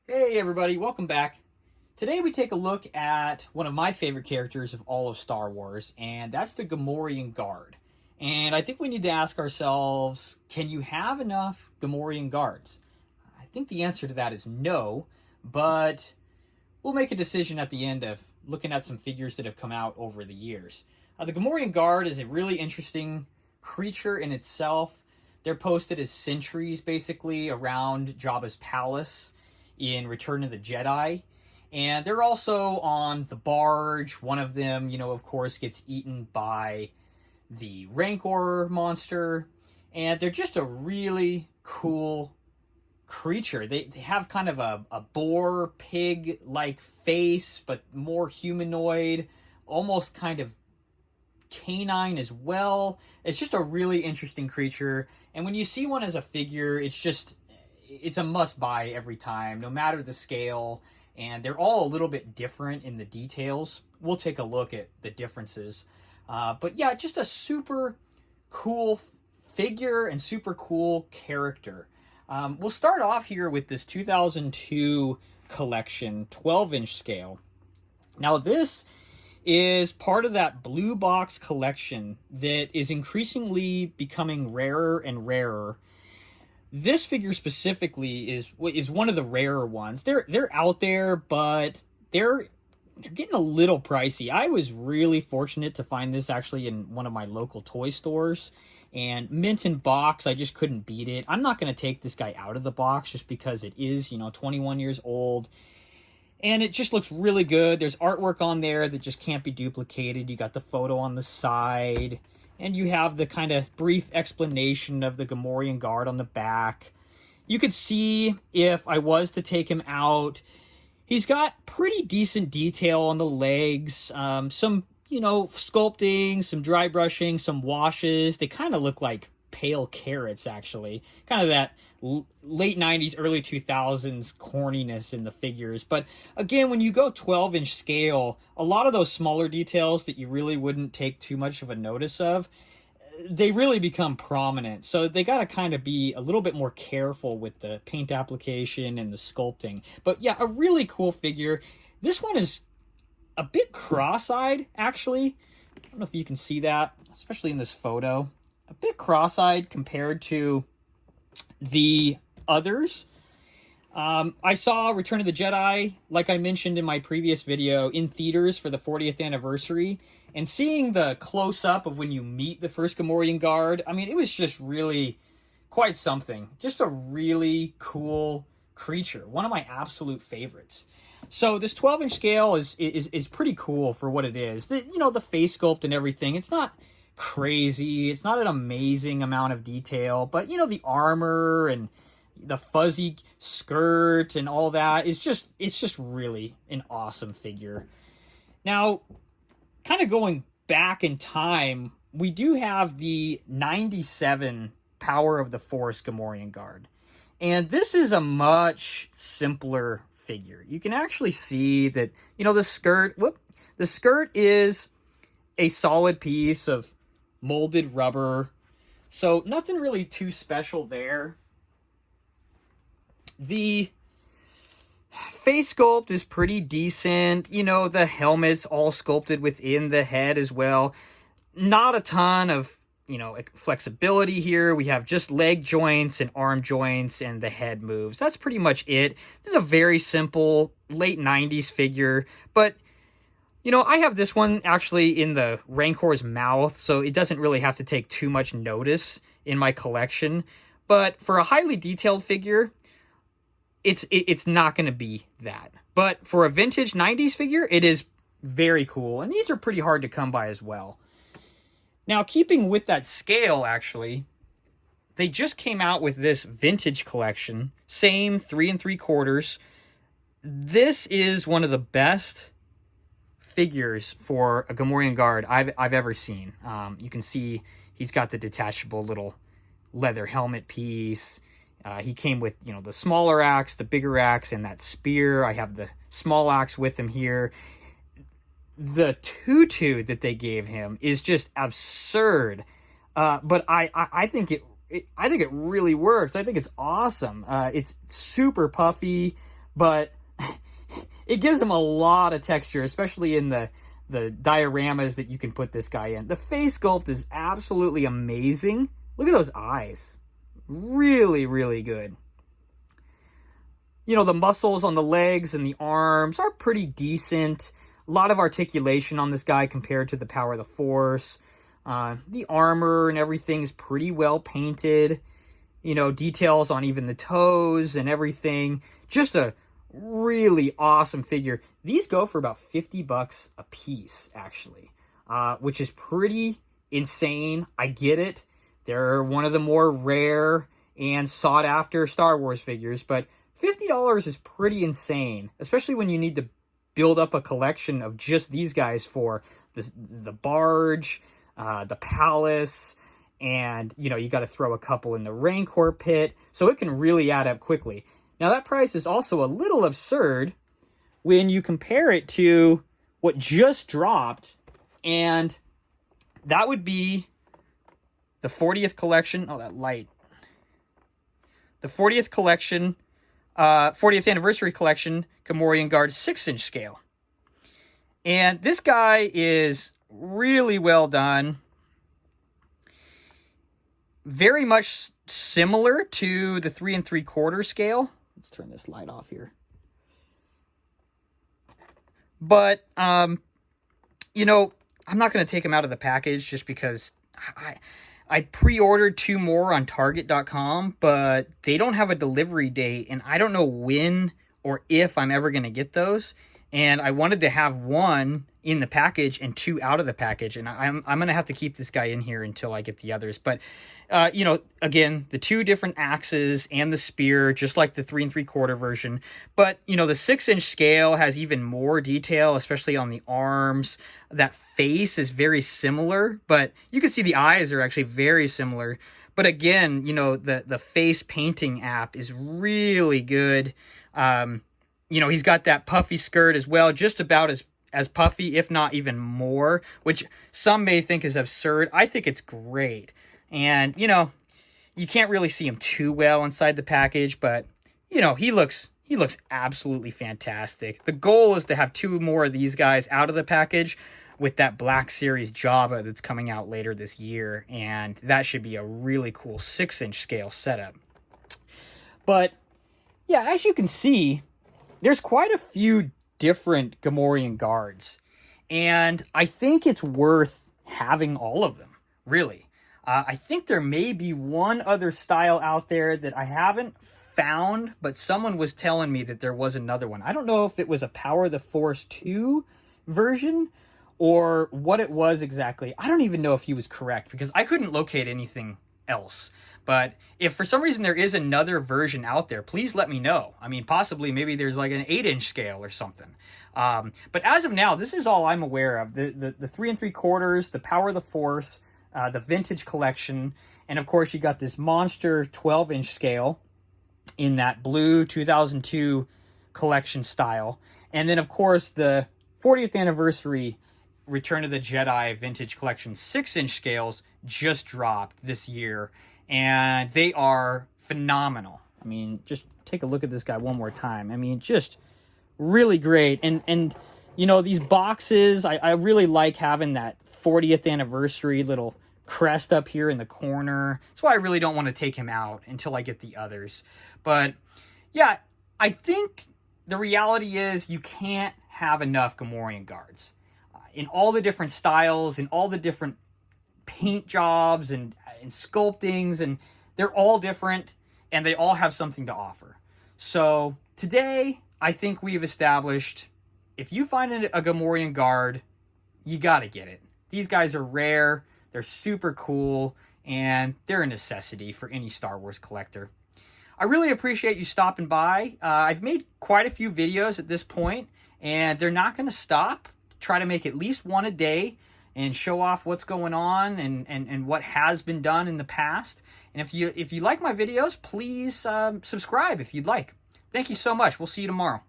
Hey everybody, welcome back. Today we take a look at one of my favorite characters of all of Star Wars, and that's the Gamorrean Guard. And I think we need to ask ourselves, can you have enough Gamorrean Guards? I think the answer to that is no, but we'll make a decision at the end of looking at some figures that have come out over the years. The Gamorrean Guard is a really interesting creature in itself. They're posted as sentries basically around Jabba's palace in Return of the Jedi. And they're also on the barge. One of them, of course, gets eaten by the Rancor monster. And they're just a really cool creature. They have kind of a boar pig like face, but more humanoid, almost kind of canine as well. It's just a really interesting creature. And when you see one as a figure, it's a must buy every time, no matter the scale. And they're all a little bit different in the details. We'll take a look at the differences. But yeah, just a super cool figure and super cool character. We'll start off here with this 2002 collection, 12-inch scale. Now this is part of that blue box collection that is increasingly becoming rarer and rarer. This figure specifically is one of the rarer ones. They're out there, but they're getting a little pricey. I was really fortunate to find this actually in one of my local toy stores, and mint in box, I just couldn't beat it. I'm not going to take this guy out of the box just because it is, 21 years old. And it just looks really good. There's artwork on there that just can't be duplicated. You got the photo on the side. And you have the kind of brief explanation of the Gamorrean Guard on the back. You could see if I was to take him out, he's got pretty decent detail on the legs. Some, sculpting, some dry brushing, some washes. They kind of look like pale carrots, actually. Kind of that late 90s, early 2000s corniness in the figures. But again, when you go 12-inch scale, a lot of those smaller details that you really wouldn't take too much of a notice of, they really become prominent. So they got to kind of be a little bit more careful with the paint application and the sculpting. But yeah, a really cool figure. This one is a bit cross-eyed, actually. I don't know if you can see that, especially in this photo. A bit cross-eyed compared to the others. I saw Return of the Jedi, like I mentioned in my previous video, in theaters for the 40th anniversary. And seeing the close-up of when you meet the first Gamorrean Guard, I mean, it was just really quite something. Just a really cool creature. One of my absolute favorites. So this 12-inch scale is pretty cool for what it is. The face sculpt and everything, it's not crazy. It's not an amazing amount of detail, but the armor and the fuzzy skirt and all that is it's just really an awesome figure. Now, kind of going back in time, we do have the 97 Power of the Force Gamorrean Guard. And this is a much simpler figure. You can actually see that, the skirt is a solid piece of molded rubber, so nothing really too special there. The face sculpt is pretty decent. The helmet's all sculpted within the head as well. Not a ton of flexibility here. We have just leg joints and arm joints, and the head moves. That's pretty much it. This is a very simple late 90s figure, but I have this one actually in the Rancor's mouth, so it doesn't really have to take too much notice in my collection. But for a highly detailed figure, it's not going to be that. But for a vintage 90s figure, it is very cool. And these are pretty hard to come by as well. Now, keeping with that scale, actually, they just came out with this vintage collection. Same 3 3/4. This is one of the best figures for a Gamorrean Guard I've ever seen. You can see he's got the detachable little leather helmet piece. He came with, the smaller axe, the bigger axe, and that spear. I have the small axe with him here. The tutu that they gave him is just absurd. But I think it really works. I think it's awesome. It's super puffy, but it gives him a lot of texture, especially in the dioramas that you can put this guy in. The face sculpt is absolutely amazing. Look at those eyes. Really, really good. You know, the muscles on the legs and the arms are pretty decent. A lot of articulation on this guy compared to the power of the Force. The armor and everything is pretty well painted. You know, details on even the toes and everything. Just a really awesome figure. These go for about $50 a piece, actually, which is pretty insane. I get it. They're one of the more rare and sought after Star Wars figures, but $50 is pretty insane, especially when you need to build up a collection of just these guys for the barge, the palace, and, you know, you got to throw a couple in the Rancor pit, so it can really add up quickly. Now, that price is also a little absurd when you compare it to what just dropped, and that would be the 40th collection. Oh, that light. The 40th collection, 40th anniversary collection, Gamorrean Guard 6-inch scale. And this guy is really well done. Very much similar to the 3 3/4 scale. Let's turn this light off here. But, you know, I'm not going to take him out of the package just because I pre-ordered 2 more on Target.com, but they don't have a delivery date, and I don't know when or if I'm ever going to get those. And I wanted to have 1 in the package and 2 out of the package, and I'm going to have to keep this guy in here until I get the others. But, you know, again, the 2 different axes and the spear, just like the 3 3/4 version. But, you know, the 6-inch scale has even more detail, especially on the arms. That face is very similar, but you can see the eyes are actually very similar. But again, you know, the face painting app is really good. You know, he's got that puffy skirt as well, just about as puffy, if not even more, which some may think is absurd. I think it's great. And, you know, you can't really see him too well inside the package, but, you know, he looks absolutely fantastic. The goal is to have 2 more of these guys out of the package with that Black Series Jabba that's coming out later this year, and that should be a really cool 6-inch scale setup. But, yeah, as you can see, there's quite a few different Gamorrean Guards, and I think it's worth having all of them, really. I think there may be one other style out there that I haven't found, but someone was telling me that there was another one. I don't know if it was a Power of the Force 2 version or what it was exactly. I don't even know if he was correct because I couldn't locate anything else. But if for some reason there is another version out there, please let me know. I mean, possibly maybe there's like an 8-inch scale or something. But as of now, this is all I'm aware of. The 3 3/4, the Power of the Force, the Vintage Collection, and of course you got this monster 12-inch scale in that blue 2002 collection style. And then of course the 40th anniversary Return of the Jedi Vintage Collection 6-inch scales just dropped this year, and they are phenomenal. I mean, just take a look at this guy one more time. I mean, just really great. And you know, these boxes, I really like having that 40th anniversary little crest up here in the corner. That's why I really don't want to take him out until I get the others. But yeah, I think the reality is you can't have enough Gamorrean Guards. In all the different styles, in all the different paint jobs and sculptings, and they're all different, and they all have something to offer. So today, I think we've established, if you find a Gamorrean Guard, you gotta get it. These guys are rare, they're super cool, and they're a necessity for any Star Wars collector. I really appreciate you stopping by. I've made quite a few videos at this point, and they're not gonna stop. Try to make at least one a day and show off what's going on and what has been done in the past. And if you like my videos, please subscribe if you'd like. Thank you so much. We'll see you tomorrow.